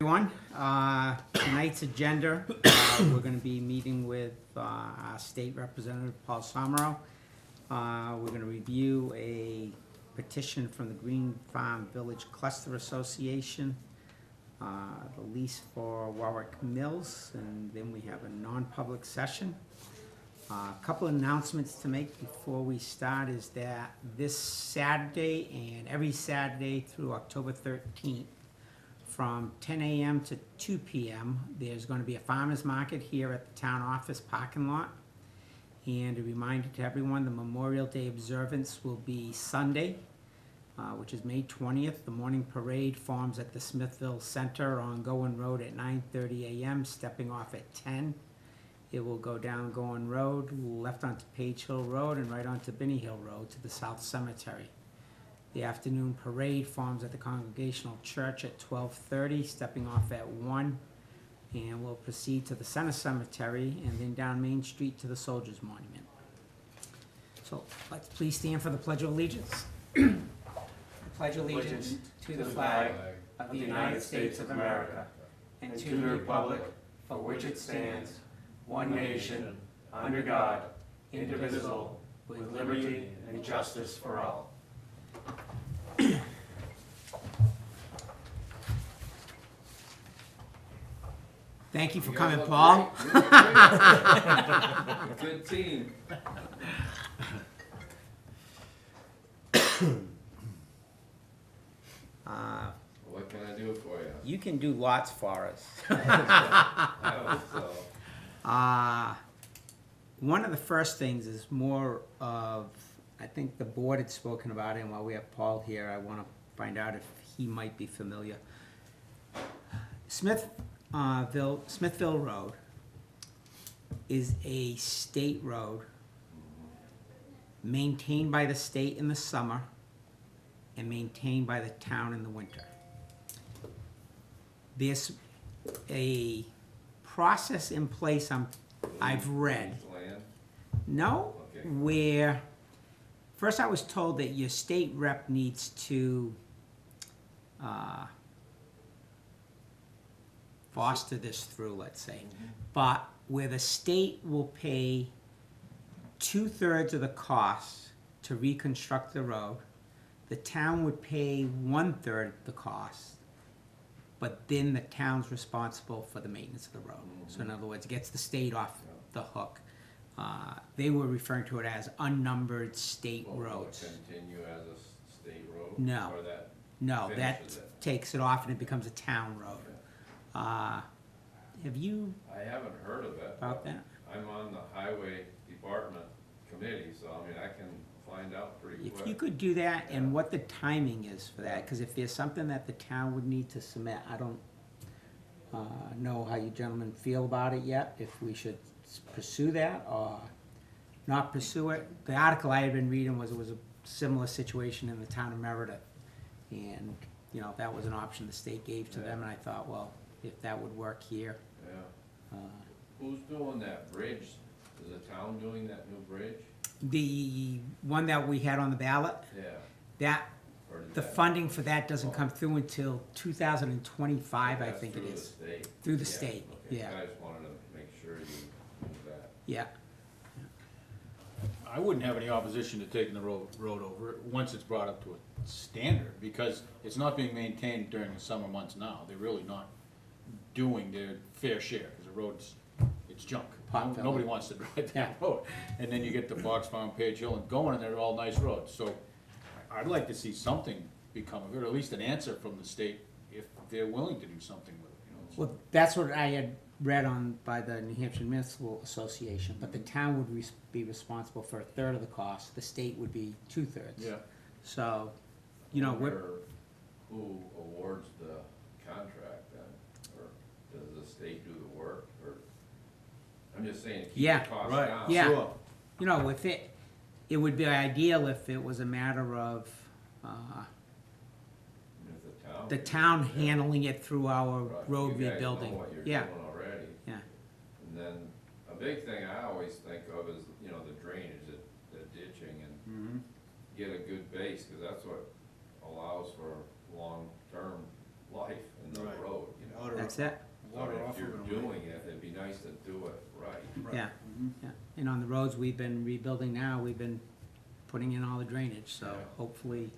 Everyone, tonight's agenda, we're going to be meeting with our state representative, Paul Somro. We're going to review a petition from the Green Farm Village Cluster Association, the lease for Warwick Mills, and then we have a non-public session. A couple announcements to make before we start is that this Saturday and every Saturday through October 13th, from 10 a.m. to 2 p.m., there's going to be a farmer's market here at the town office parking lot. And a reminder to everyone, the Memorial Day observance will be Sunday, which is May 20th. The morning parade forms at the Smithville Center on Goen Road at 9:30 a.m., stepping off at 10. It will go down Goen Road, left onto Page Hill Road, and right onto Binney Hill Road to the South Cemetery. The afternoon parade forms at the Congregational Church at 12:30, stepping off at 1, and we'll proceed to the Center Cemetery and then down Main Street to the Soldiers Monument. So let's please stand for the Pledge of Allegiance. I pledge allegiance to the flag of the United States of America and to the republic for which it stands, one nation, under God, indivisible, with liberty and justice for all. Thank you for coming, Paul. Good team. What can I do for you? You can do lots for us. I hope so. One of the first things is more of, I think the board had spoken about it, and while we have Paul here, I want to find out if he might be familiar. Smithville Road is a state road maintained by the state in the summer and maintained by the town in the winter. There's a process in place I've read. Land? No, Okay. where first I was told that your state rep needs to foster this through, let's say. But where the state will pay 2/3 of the cost to reconstruct the road, the town would pay 1/3 of the cost, but then the town's responsible for the maintenance of the road. So in other words, it gets the state off the hook. They were referring to it as unnumbered state roads. Will it continue as a state road? No. Or that No, that finishes it? takes it off and it becomes a town road. Have you I haven't heard of it. about that? I'm on the highway department committee, so I mean, I can find out pretty quick. If you could do that and Yeah. what the timing is for that, because if there's something that the town would need to submit, I don't know how you gentlemen feel about it yet, if we should pursue that or not pursue it. The article I had been reading was it was a similar situation in the town of Meredith. And, you know, that was an option the state gave to them, and I thought, well, if that would work here. Yeah. Who's doing that bridge? Is the town doing that new bridge? The one that we had on the ballot, Yeah. that, Or did the that- funding for that doesn't come through until 2025, I That's think it through the is. state? Through the Yeah, state, okay. yeah. I just wanted to make sure you knew that. Yeah, I wouldn't have any opposition to taking the road over, once it's brought up to a standard, because it's not being maintained during the summer months now. They're really not doing their fair share, because the road's, it's junk. Pot filling. Nobody wants to drive that road. And then you get the Fox Farm, Page Hill, and going, and they're all nice roads. So I'd like to see something become of it, or at least an answer from the state, if they're willing to do something with it, you know. well, that's what I had read on by the New Hampshire Municipal Association, but the town would be responsible for 1/3 of the cost, the state would be 2/3. Yeah. So, you know, we're, Wonder who awards the contract then, or does the state do the work, or, I'm just saying, keep Yeah. the cost Right. down. Yeah. Sure. you know, if it would be ideal if it was a matter of If the town. the can do town it, yeah. handling it through our Right. road You guys rebuilding. know what you're Yeah, doing already. yeah. And then, a big thing I always think of is, you know, the drainage, the ditching, and Mm-hmm. get a good base, cause that's what allows for long-term life in the Right. road, you know. it. So Water if off of you're it. doing it, it'd be nice to do it right. Right. Yeah. Mhm. Yeah, and on the roads we've been rebuilding now, we've been putting in all the drainage, so Yeah. hopefully,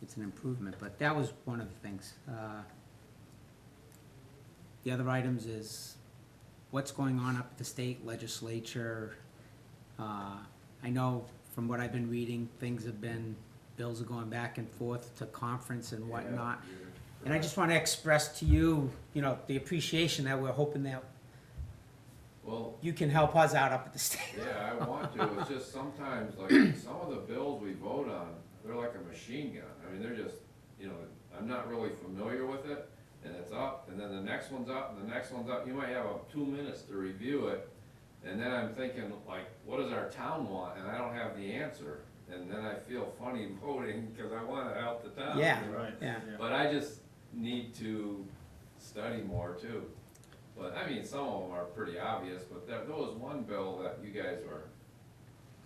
it's an improvement, but that was one of the things. The other items is what's going on up at the state legislature. I know from what I've been reading, things have been, bills are going back and forth to conference and whatnot. Yeah, you're And I just wanna express to you, you know, the appreciation that we're hoping that Well, you can help us out up at the state. yeah, I want to, it's just sometimes, like, some of the bills we vote on, they're like a machine gun. I mean, they're just, you know, I'm not really familiar with it, and it's up, and then the next one's up, and the next one's up. You might have 2 minutes to review it, and then I'm thinking, like, what does our town want? And I don't have the answer, and then I feel funny voting, because I wanna help the town. Yeah. you know? Right. Yeah. But I just need to study more too. But, I mean, some of them are pretty obvious, but there was one bill that you guys were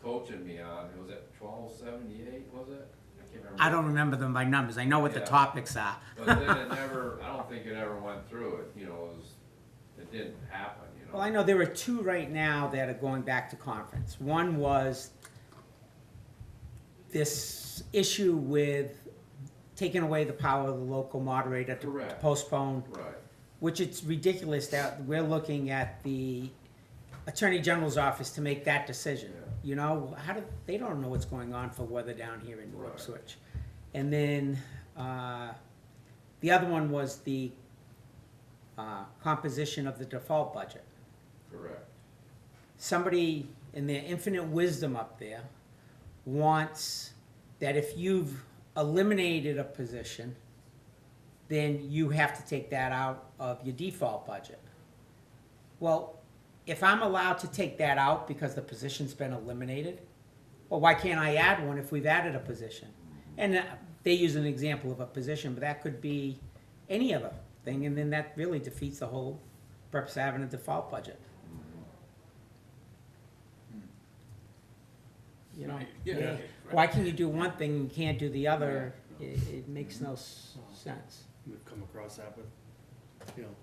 coaching me on, it was at 1278, was it? I can't remember. I don't remember them by numbers, I know what the Yeah. topics are. But then it never, I don't think it ever went through it, you know, it didn't happen, you know? Well, I know there are two right now that are going back to conference. One was this issue with taking away the power of the local moderator to Correct. postpone, Right, which it's ridiculous that we're looking at the Attorney General's office to make that decision. Yeah. You know, they don't know what's going on for weather down here in Right. Ipswich. And then, the other one was the, composition of the default budget. correct. Somebody in their infinite wisdom up there wants that if you've eliminated a position, then you have to take that out of your default budget. Well, if I'm allowed to take that out because the position's been eliminated, well, why can't I add one if we've added a position? And they use an example of a position, but that could be any other thing, and then that really defeats the whole purpose of having a default budget. You know, Yeah. why can you do one thing and can't do the other? It makes no sense. We've come across that with, you know.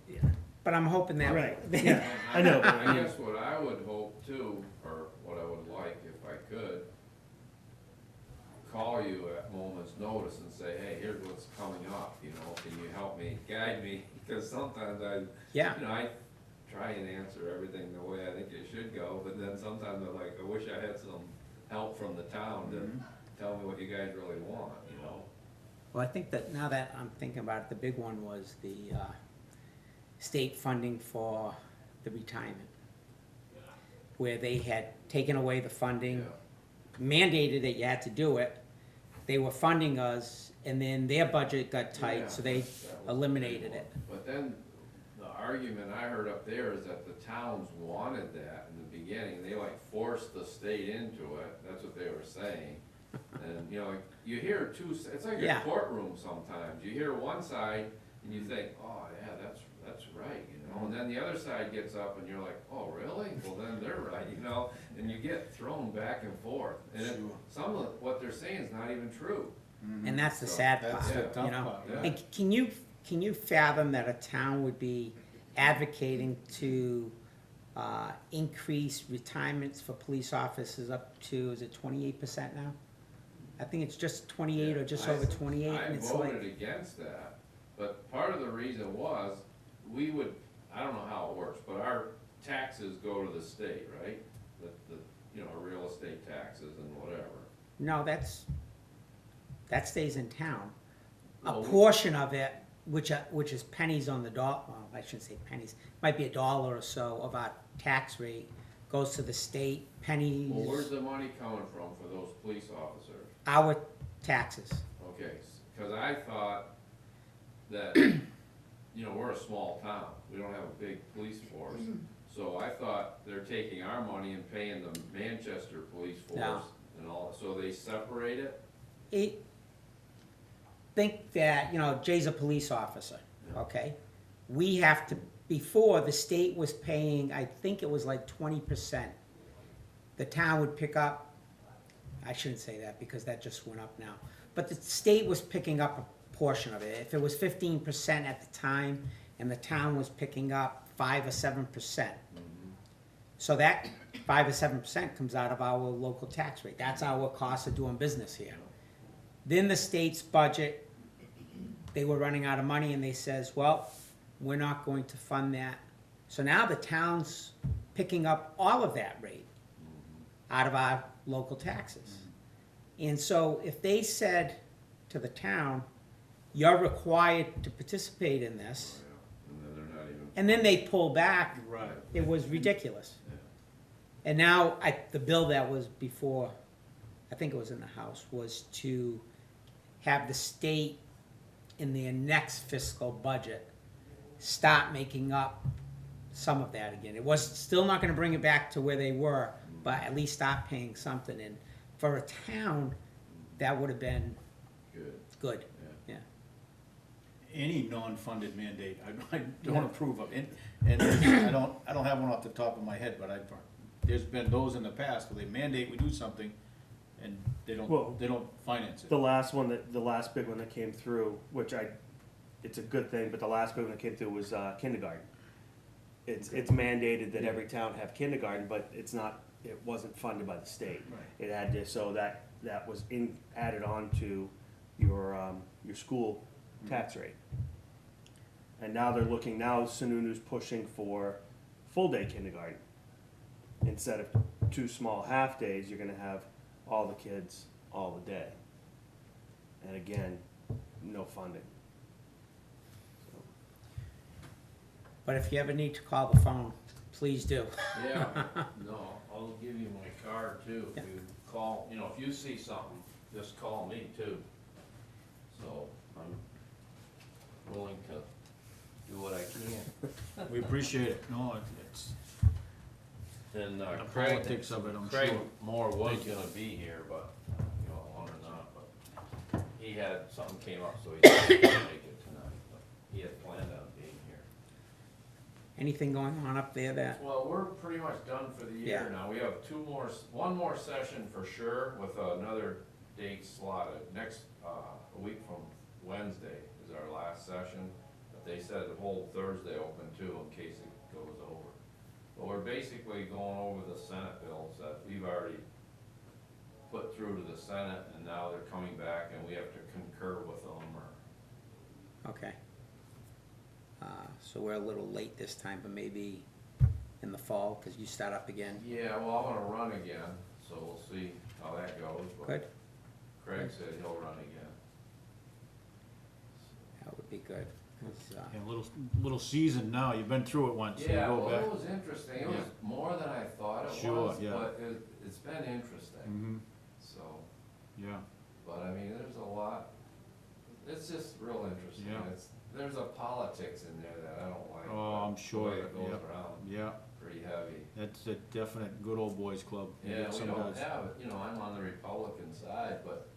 Yeah. But I'm hoping that. Right, yeah, I know. And I guess what I would hope too, or what I would like if I could, call you at moment's notice and say, hey, here's what's coming up, you know, can you help me, guide me? Because sometimes Yeah. you know, I try and answer everything the way I think it should go, but then sometimes I'm like, I wish I had some help from the town to tell me what you guys really want, you know? Well, I think that now that I'm thinking about it, the big one was the state funding for the retirement, where they had taken away the funding, mandated that you had to do it. They were funding us, and then their budget got tight, so they That was a big eliminated one. it. But then, the argument I heard up there is that the towns wanted that in the beginning, they like forced the state into it, that's what they were saying. And, you know, like, you hear it's like Yeah. a courtroom sometimes, you hear one side, and you think, oh, yeah, that's right, you know, and then the other side gets up and you're like, oh, really? Well, then they're right, you know, and you get thrown back and forth. And Sure. some of what they're saying is not even true. And that's the So sad that's part, the you tough know? part, yeah. And can you fathom that a town would be advocating to increase retirements for police officers up to, is it 28% now? I think it's just 28 or just over 28, and I it's voted like, against that, but part of the reason was, we would, I don't know how it works, but our taxes go to the state, right? The, you know, real estate taxes and whatever. no, that stays in town. A Well, portion of it, which is pennies on the dollar, well, I shouldn't say pennies, might be $1 or so of our tax rate goes to the state, pennies, Well, where's the money coming from for those police officers? our taxes. Okay, cause I thought that, you know, we're a small town, we don't have a big police force. So I thought they're taking our money and paying the Manchester police No. force and all, so they separate it? Think that, you know, Jay's a police officer, Yeah. okay? We have to, before, the state was paying, I think it was like 20%. The town would pick up, I shouldn't say that because that just went up now, but the state was picking up a portion of it. If it was 15% at the time, and the town was picking up 5 or 7%. So that 5 or 7% comes out of our local tax rate. That's our cost of doing business here. Then the state's budget, they were running out of money, and they says, well, we're not going to fund that. So now the town's picking up all of that rate out of our local taxes. And so if they said to the town, you're required to participate in this, And then they're not even. and then they pull back, Right. it was ridiculous. Yeah. And now, the bill that was before, I think it was in the House, was to have the state in their next fiscal budget start making up some of that again. It was still not gonna bring it back to where they were, but at least start paying something. And for a town, that would have been Good, good, yeah. yeah. Any non-funded mandate, I don't approve of, and I don't have one off the top of my head, but there's been those in the past where they mandate we do something, and they Well, don't finance it. the last big one that came through, which it's a good thing, but the last big one that came through was kindergarten. It's mandated that every town have kindergarten, but it wasn't funded by the state. Right. It had to, so that was added on to your school tax rate. And now they're looking, now Sununu's pushing for full-day kindergarten. Instead of 2 small half-days, you're gonna have all the kids all the day. And again, no funding. So, But if you ever need to call the phone, please do. Yeah, no, I'll give you my card too, if you call, if you see something, just call me too. So, I'm willing to do what I can. We appreciate it, no, it's, And the Craig, politics of it, I'm Craig sure. Moore was Thank you. gonna be here, but, on or not, but he had, something came up, so he didn't make it tonight, but he had planned on being here. Anything going on up there that, Well, we're pretty much done for the year Yeah. now. We have one more session for sure with another date slotted. Next, a week from Wednesday is our last session. But they said to hold Thursday open too in case it goes over. But we're basically going over the Senate bills that we've already put through to the Senate, and now they're coming back and we have to concur with them or. okay. So we're a little late this time, but maybe in the fall, cause you start up again. Yeah, well, I'm gonna run again, so we'll see how that goes. but Good, Craig said he'll run again. that would be good. 'Cause, Yeah, little season now, you've been through it once, so you Yeah, go well, back. it was interesting, it was Yeah. more than I thought it Sure, was, yeah. but it's been interesting, Mm-hmm, so, yeah, but I mean, there's a lot, it's just real interesting, Yeah. there's a politics in there that I don't like. Oh, I'm but sure, the way it goes yep. around, yeah, pretty heavy. that's a definite good old boys club. Yeah, we Some don't guys. have, I'm on the Republican side, but,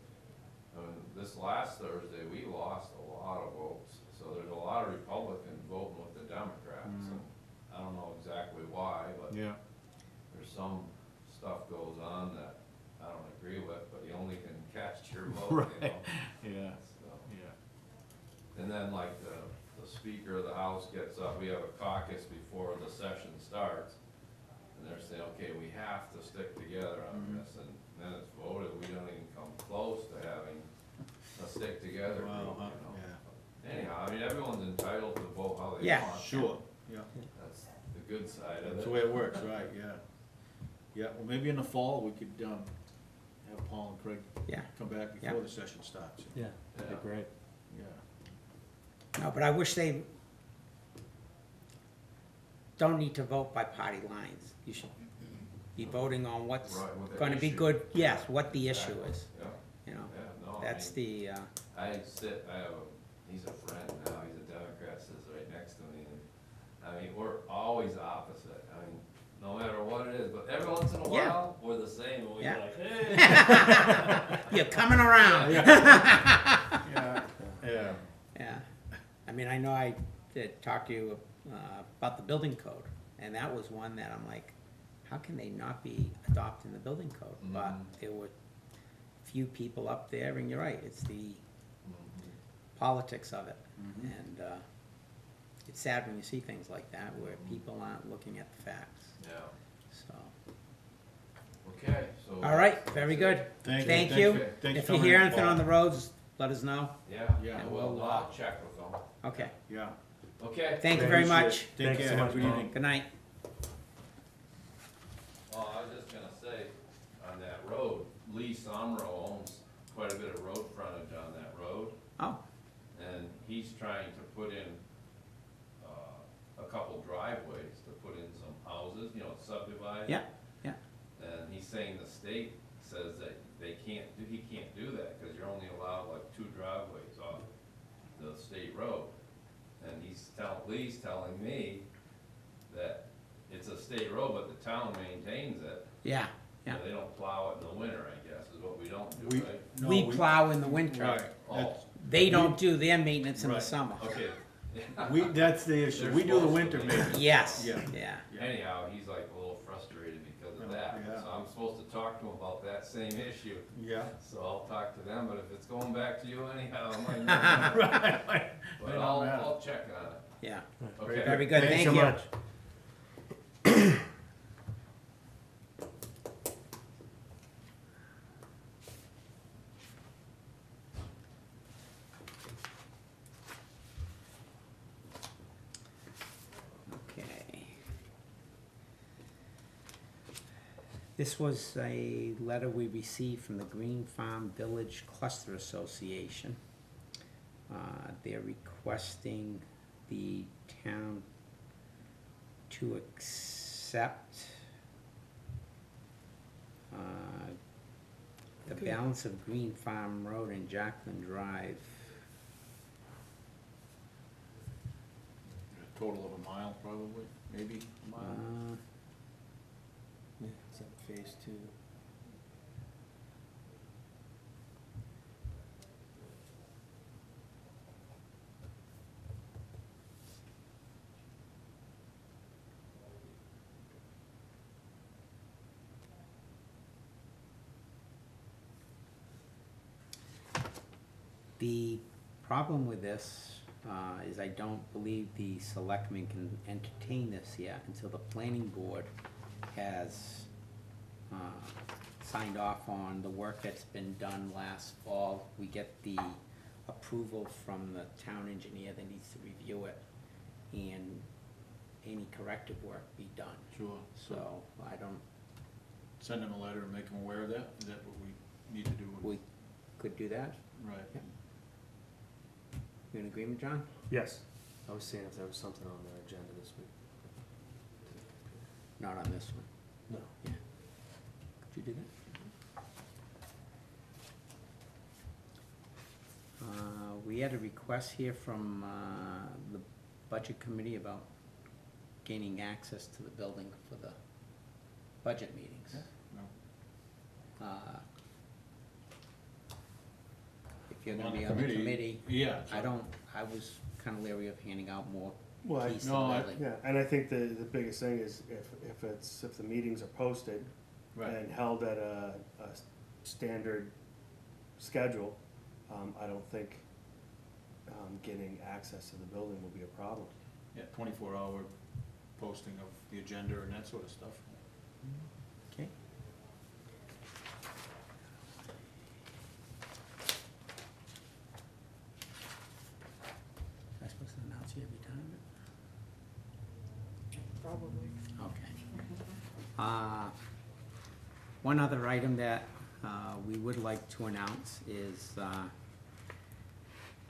this last Thursday, we lost a lot of votes. So there's a lot of Republicans voting with the Democrats, and I don't know exactly why, but Yeah, there's some stuff goes on that I don't agree with, but you only can cast your vote, Right. yeah, So, yeah, and then like the Speaker of the House gets up, we have a caucus before the session starts, and they're saying, okay, we have to stick together on this, and then it's voted, we don't even come close to having a stick together Wow, group, huh, yeah. Anyhow, I mean, everyone's entitled to vote how they Yeah. want. sure, yeah, That's the good side of it. that's the way it works, right, yeah. Yeah, well, maybe in the fall, we could, have Paul and Craig Yeah, come back Yeah. before the session starts. yeah, that'd be great. Yeah, no, but I wish they don't need to vote by party lines. You should be voting on what's Right, what the gonna be issue- good, yes, what the issue Exactly. is, Yeah, you know? yeah, no, I That's mean, the, he's a friend now, he's a Democrat, sits right next to me, and, I mean, we're always opposite, I mean, no matter what it is, but every once in a Yeah. while, we're the same, and we're Yeah. like, hey. you're coming around. yeah, yeah, Yeah, I mean, I know I did talk to you, about the building code, and that was one that I'm like, how can they not be adopting the building code? But Mhm. there were few people up there, and you're right, it's the politics of it. Mhm. And, it's sad when you see things like that, where people aren't looking at the facts, Yeah, so. okay, so. All right, that's- very that's good. it. Thank you. Thank Thanks you. for- thanks If for you coming hear in, anything Paul. on the roads, let us know. Yeah, Yeah. I'll check with them. Okay, Yeah. Okay. thank you very Appreciate much. it. Take Thanks care, so have a much, good Paul. evening. Good night. Oh, I was just gonna say, on that road, Lee Somro owns quite a bit of road frontage on that road, Oh, and he's trying to put in, a couple driveways to put in some houses, you know, subdivide. yeah, yeah. And he's saying the state says that he can't do that, cause you're only allowed like 2 driveways off the state road. And Lee's telling me that it's a state road, but the town maintains it. Yeah, You know, yeah. They don't plow it in the winter, I guess, is what we don't We- do, right? no, We plow in the winter. Right, Oh, that's, They don't do their maintenance in the Right. summer. okay. that's the issue, They're we do the supposed winter to be. maintenance. Yes, Yeah. yeah. Yeah. Anyhow, he's like a little frustrated because of that, Yeah. so I'm supposed to talk to him about that same issue. Yeah. So I'll talk to them, but if it's going back to you anyhow, I might not. But Might not matter. I'll check on it. Yeah, Okay. very good, Thanks thank so you. much. Okay. This was a letter we received from the Green Farm Village Cluster Association. They're requesting the town to accept the balance of Green Farm Road and Jacqueline Drive. A total of a mile, probably, maybe a mile. Yeah, it's that phase 2. The problem with this is I don't believe the selectmen can entertain this yet until the planning board has signed off on the work that's been done last fall. We get the approval from the town engineer that needs to review it, and any corrective work be done. Sure. So I don't, Send them a letter and make them aware of that, is that what we need to do? we could do that. Right. Yeah. You in agreement, John? Yes. I was seeing if there was something on their agenda this week. Not on this one. No. Yeah. Could you do that? We had a request here from the budget committee about gaining access to the building for the budget meetings. No. If you're gonna On be the on the committee, Yeah. I was kinda leery of handing out more Well, keys to the no, I- building. Yeah, and I think the biggest thing is if the meetings are posted Right, and held at a standard schedule, I don't think getting access to the building will be a problem. yeah, 24-hour posting of the agenda and that sort of stuff. Okay. Am I supposed to announce you every time? Probably. Okay. One other item that we would like to announce is,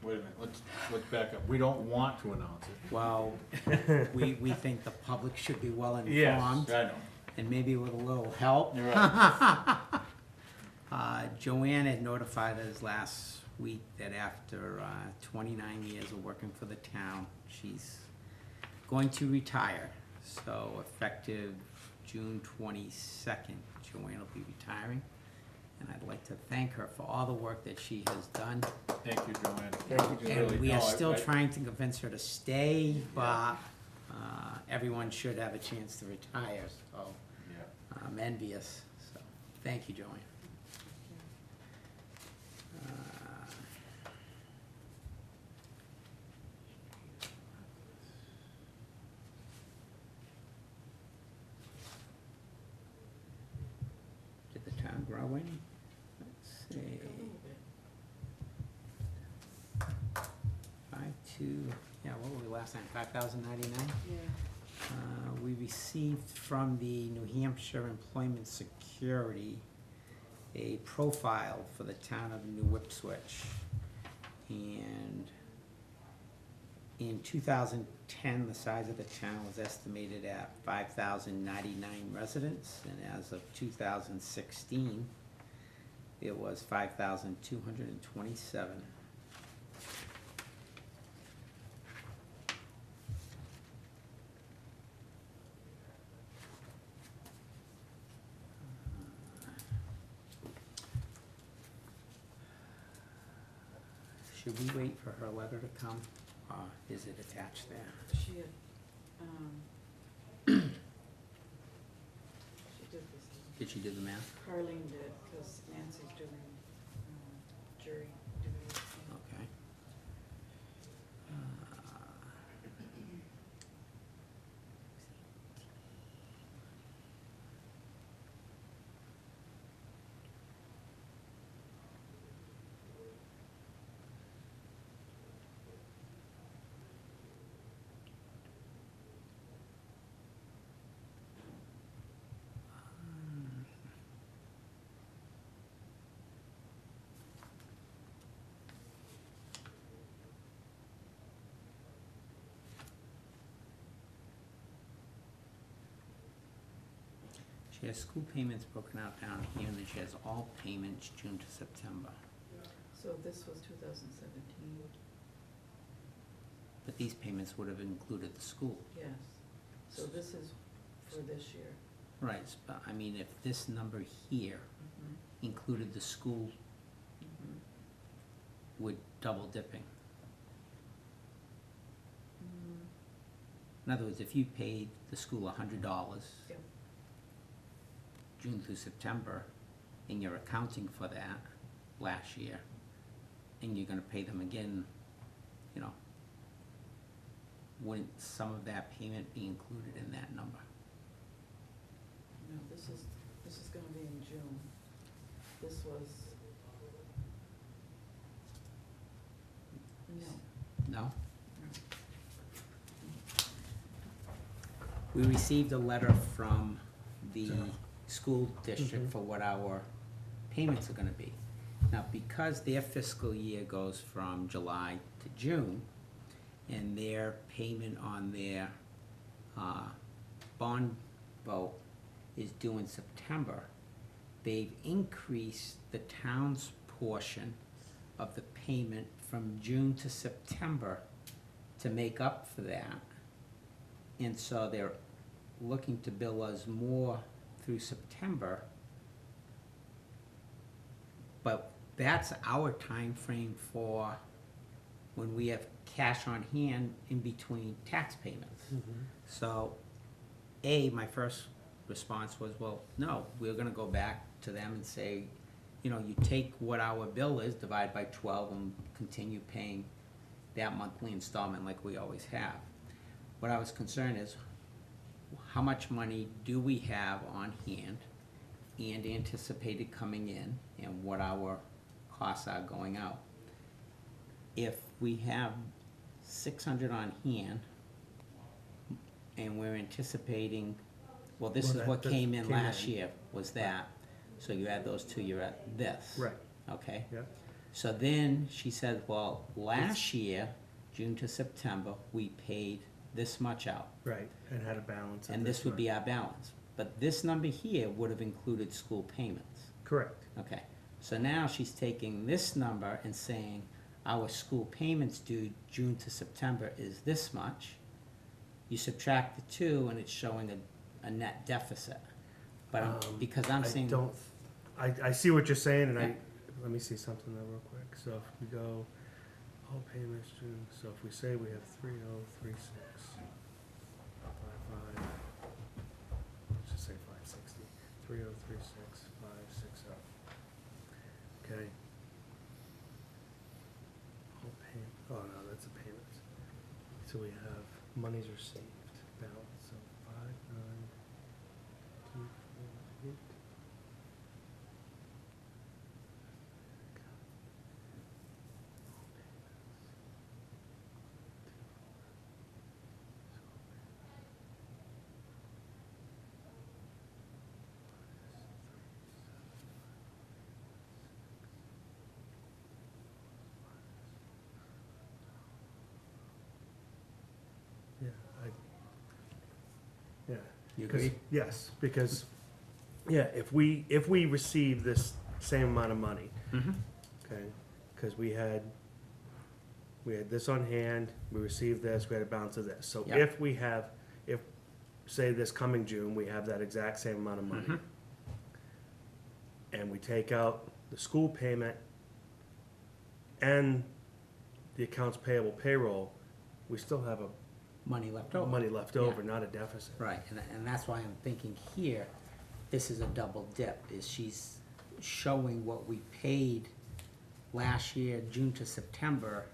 Wait a minute, let's back up. We don't want to announce it. well, we think the public should be well informed. Yes, I know. And maybe with a little help. You're right. Joanne had notified us last week that after 29 years of working for the town, she's going to retire. So effective June 22nd, Joanne will be retiring. And I'd like to thank her for all the work that she has done. Thank you, Joanne. Thank you, Really, And we no, are I- still I- trying to convince her to stay, but everyone should have a chance to retire, so Yeah. I'm envious. So, thank you, Joanne. growing. Let's see. 5.2, yeah, what were we last time, 5,099? We received from the New Hampshire Employment Security a profile for the town of New Ipswich. And in 2010, the size of the town was estimated at 5,099 residents, and as of 2016, it was 5,227. Should we wait for her letter to come, or is it attached there? She had, she did this, Did she do the math? Carlene did, because Nancy's doing, jury duty. Okay. She has school payments broken out down here, and then she has all payments June to September. So this was 2017, But these payments would have included the school. yes. So this is for this year. Right, but I mean, if this number here included the school, would double dipping. In other words, if you paid the school $100 Yep. June through September, and you're accounting for that last year, and you're gonna pay them again, you know, wouldn't some of that payment be included in that number? No, this is gonna be in June. This was, no, No? We received a letter from the school district for what our payments are gonna be. Now, because their fiscal year goes from July to June, and their payment on their bond vote is due in September, they've increased the town's portion of the payment from June to September to make up for that. And so they're looking to bill us more through September. But that's our time frame for when we have cash on hand in between tax payments. So, my first response was, well, no, we're gonna go back to them and say, you know, you take what our bill is, divide by 12, and continue paying that monthly installment like we always have. What I was concerned is, how much money do we have on hand and anticipated coming in, and what our costs are going out? If we have 600 on hand, and we're anticipating, well, this Well, is what that came in came last in. year, was that, so you add those two, you're at this. Right, Okay? yeah. So then she said, well, last year, June to September, we paid this much out, Right, and had a balance. at and this would time. be our balance. But this number here would have included school payments. Correct. Okay, so now she's taking this number and saying, our school payments due June to September is this much. You subtract the two, and it's showing a net deficit. But because I'm saying. I see what you're saying, and Yeah. let me see something though real quick. So if we go, all payments due, so if we say we have 3036, 55, let's just say 560, 3036, 560. Okay. All oh no, that's a payment. So we have monies received balance, so 5924. You 'Cause- agree? Yes, because, yeah, if we receive this same amount of money, Mm-hmm. okay, because we had this on hand, we received this, we had a balance of this. So Yeah. if, say this coming June, we have that exact same amount of money, Mhm. and we take out the school payment and the accounts payable payroll, we still have Money left over. money left Yeah. over, not a deficit. Right, and that's why I'm thinking here, this is a double dip, is she's showing what we paid last year, June to September,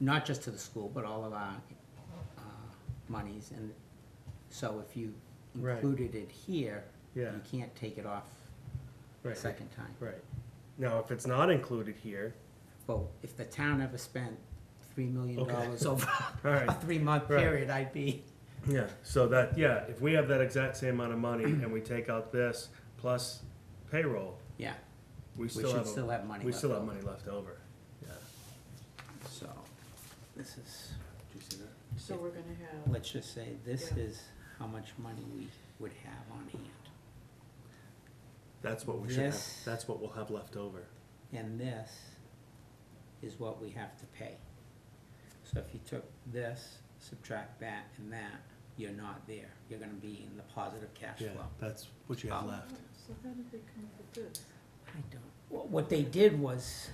not just to the school, but all of our, monies, and so if you Right. included it here, Yeah. you can't take it off the Right. second time. Right. Now, if it's not included here, Well, if the town ever spent $3 million Okay. over all right. a 3-month Right. period, I'd be, Yeah, so that, yeah, if we have that exact same amount of money and we take out this plus payroll, yeah, we we still should have, still have money we left still have over. money left over. Yeah. So, this is, Do you see that? So we're gonna have, let's just say, this Yeah. is how much money we would have on hand. That's what we should have, This- that's what we'll have left over. And this is what we have to pay. So if you took this, subtract that and that, you're not there. You're gonna be in the positive cash Yeah, flow. that's what you have left. so how did they come up with this? I don't, what they did was,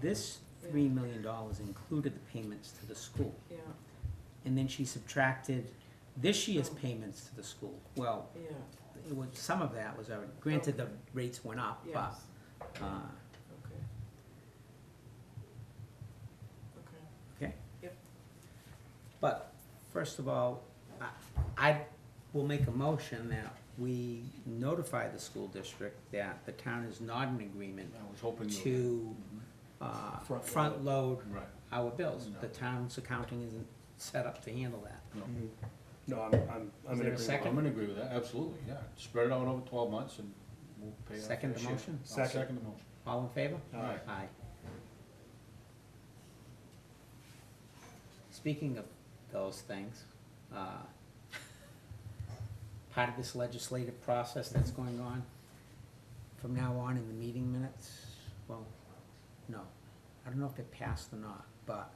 this $3 million included the payments to the school. Yeah, And then she subtracted this year's payments to the school. Well, yeah, it was, some of that was already, granted, the rates went up, but, yes, uh, okay. Okay, okay? Yep. But, first of all, I will make a motion that we notify the school district that the town is not in agreement I was hoping you. to, Front front load Right. our bills. No. The town's accounting isn't set up to handle that. No. No, I'm Is in there a agreement. second? I'm gonna agree with that, absolutely, yeah. Spread it out over 12 months and we'll pay our Second fair the share. motion? I'll Second. second the motion. All in favor? Aye. Aye. Speaking of those things, part of this legislative process that's going on, from now on in the meeting minutes, well, no, I don't know if it passed or not, but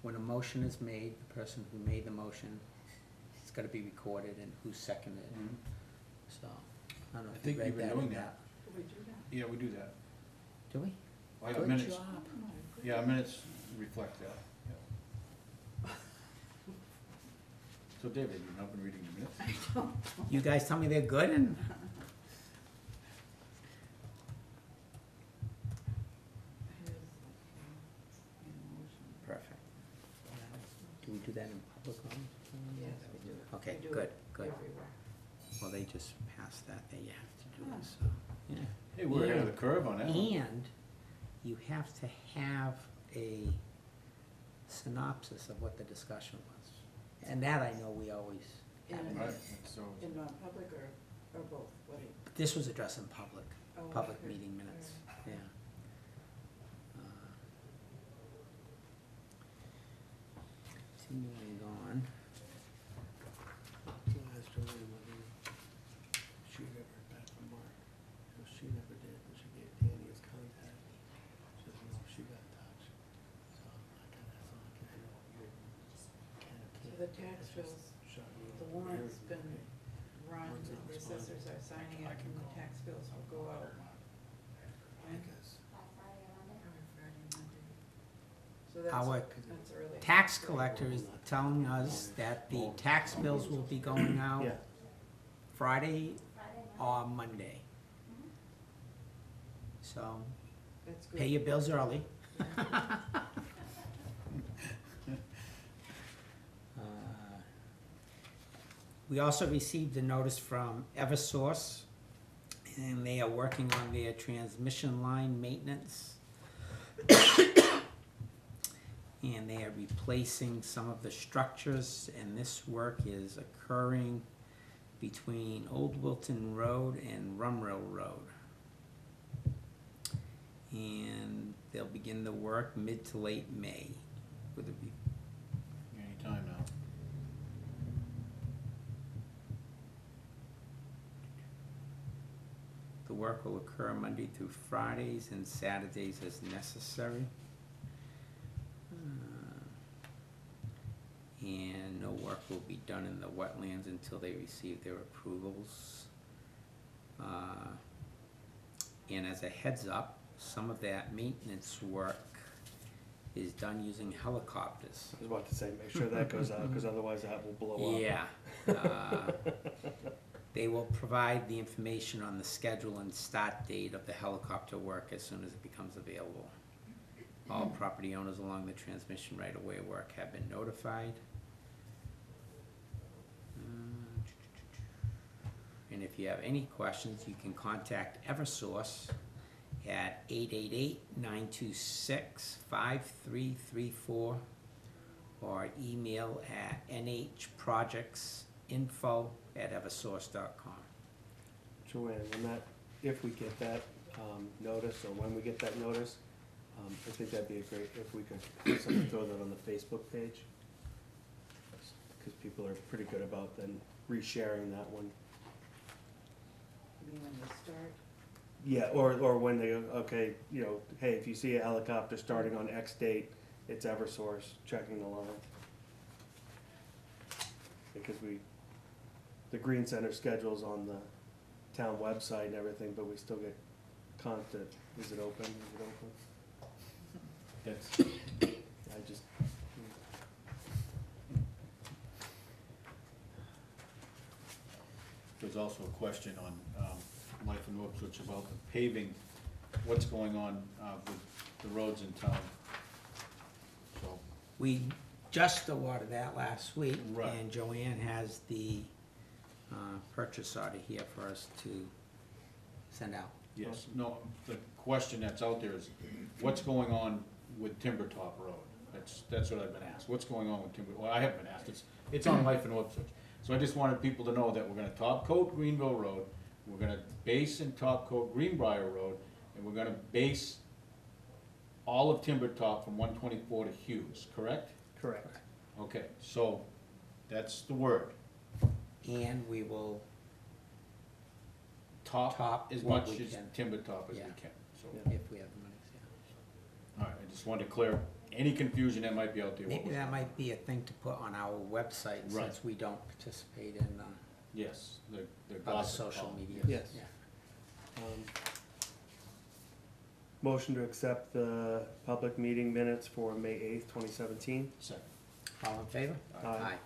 when a motion is made, the person who made the motion, it's gotta be recorded and who seconded it, Mhm. so, I don't know I if think you read you've been that doing or that. not. did we do that? Yeah, we do that. Do we? I got Good minutes. job. Oh, good. Yeah, minutes reflect that, yeah. So David, you've not been reading the minutes? You guys tell me they're good and Here's, emotion. perfect. Do we do that in public comments? Yes, we do. Okay, We do good, it good. Everywhere. Well, they just passed that, that you have to do Ah. it, so, yeah. Hey, we're ahead of the curve on that one. And you have to have a synopsis of what the discussion was. And that I know we always have. Yeah. in Right, there. that's so, In non-public or both, what do you? But this was addressed in public, Oh, public okay. meeting minutes, yeah. Continuing on. Asked Joanne whether she had ever heard back from Mark. No, she never did, but she gave Danny his contact. She doesn't know if she got in touch. So I kinda asked him, like, I know you're kind of. So the tax bills, the warrant's been run, the assessors are signing it, and the tax bills will go out. When? Because Probably Friday, Monday. So that's, Our that's early. tax collector is telling us that the tax bills will be going out yeah, Friday or Monday. So, That's good. pay your bills early. We also received a notice from Eversource, and they are working on their transmission line maintenance. And they are replacing some of the structures, and this work is occurring between Old Wilton Road and Rumrill Road. And they'll begin the work mid to late May with a anytime now. work will occur Monday through Fridays and Saturdays as necessary. And no work will be done in the wetlands until they receive their approvals. And as a heads up, some of that maintenance work is done using helicopters. I was about to say, make sure that goes out, because otherwise that will blow up. Yeah. They will provide the information on the schedule and start date of the helicopter work as soon as it becomes available. All property owners along the transmission right-of-way work have been notified. And if you have any questions, you can contact Eversource at 888-926-5334 or email at nhprojectsinfo@eversource.com. Joanne, when that, if we get that, notice, or when we get that notice, I think that'd be a great, if we could have someone throw that on the Facebook page. Cause people are pretty good about then resharing that one. You mean when you start? Yeah, or when they, okay, you know, hey, if you see a helicopter starting on X date, it's Eversource checking the line. Because the Green Center schedule's on the town website and everything, but we still get constant, is it open, That's, I just, there's also a question on, Life in Ipswich about the paving, what's going on, with the roads in town. So, We just awarded that last week, Right. and Joanne has the purchase order here for us to send out. yes, no, the question that's out there is, what's going on with Timber Top Road? That's what I've been asked, what's going on with Timber, well, I haven't been asked, it's on Life in Ipswich. So I just wanted people to know that we're gonna top coat Greenville Road, we're gonna base and top coat Greenbrier Road, and we're gonna base all of Timber Top from 124 to Hughes, correct? correct. Okay, so, that's the word, And we will top top as what much we as can, Timber Top as we Yeah. can, so. Yeah. if we have the money, yeah. Alright, I just wanted to clear any confusion that might be out there. what Maybe was that going might on. be a thing to put on our website, Right. since we don't participate in Yes, the other gossip social column. media. Yes. Yeah. Motion to accept the public meeting minutes for May 8th, 2017. Second. All in favor? Aye.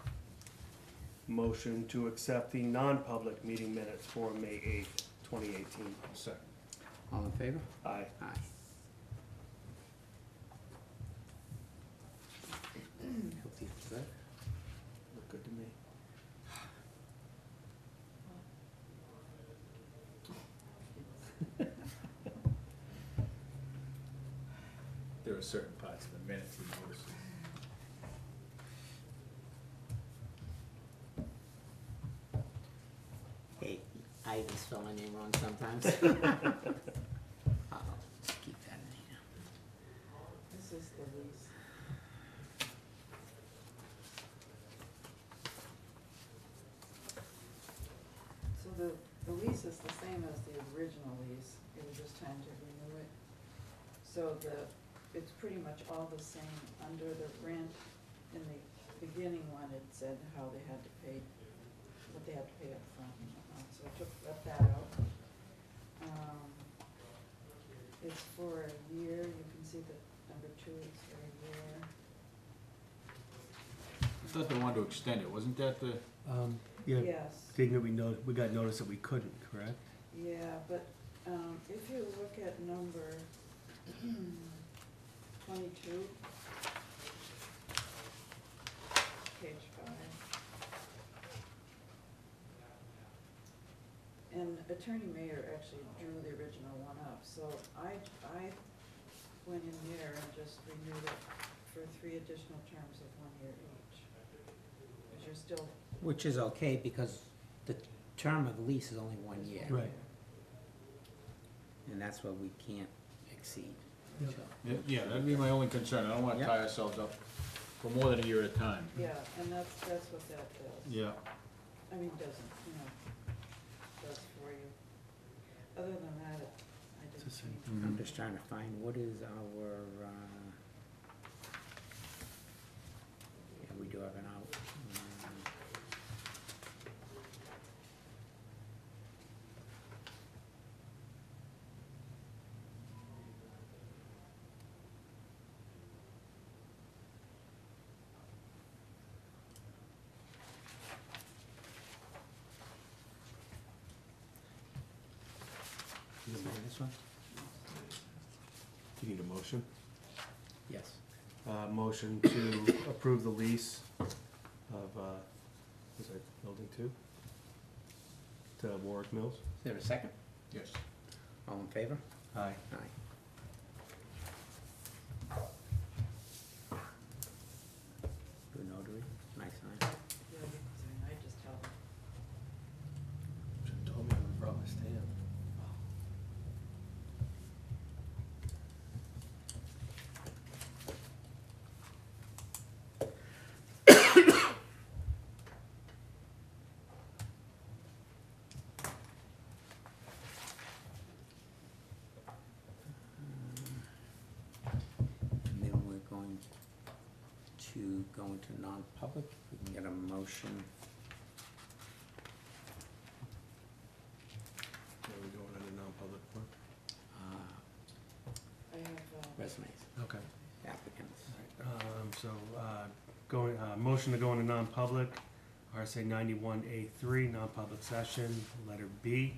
Motion to accept the non-public meeting minutes for May 8th, 2018. Second. All in favor? Aye. Aye. Hope you feel good. Look good to me. There are certain parts of the minutes you notice. Hey, I even spell my name wrong sometimes. I'll just keep that in here. This is the lease. So the lease is the same as the original lease, it was just time to renew it. So it's pretty much all the same. Under the rent, in the beginning one, it said how they had to pay, what they had to pay up front and whatnot, so I left that out. It's for a year, you can see that number 2, it's for a year. I thought they wanted to extend it, wasn't that the, Yeah, Yes. didn't we got notice that we couldn't, correct? Yeah, but, if you look at number 22, page 5. And Attorney Mayer actually drew the original one up, so I went in there and just renewed it for 3 additional terms of 1 year each. Because you're still. Which is okay, because the term of the lease is only 1 year. Right. And that's what we can't exceed. Yep. So, yeah, that'd be my only concern, I don't wanna Yep. tie ourselves up for more than a year at a time. Yeah, and that's what that does. Yeah. I mean, doesn't, does for you. Other than that, I It's the didn't same. change. I'm just trying to find, what is our, yeah, we do have an out. You see this one? Do you need a motion? Yes. Motion to approve the lease of, was it building 2? To Warwick Mills? Is there a second? Yes. All in favor? Aye. Aye. Do a notary, nice sign. Yeah, you can sign, I just tell them. Should've told me I brought my stamp. And then we're going to go into non-public, we can get a motion. What are we going into non-public for? I have, Resumes, Okay. applicants. Going, motion to go into non-public, RSA 91A3, non-public session, letter B.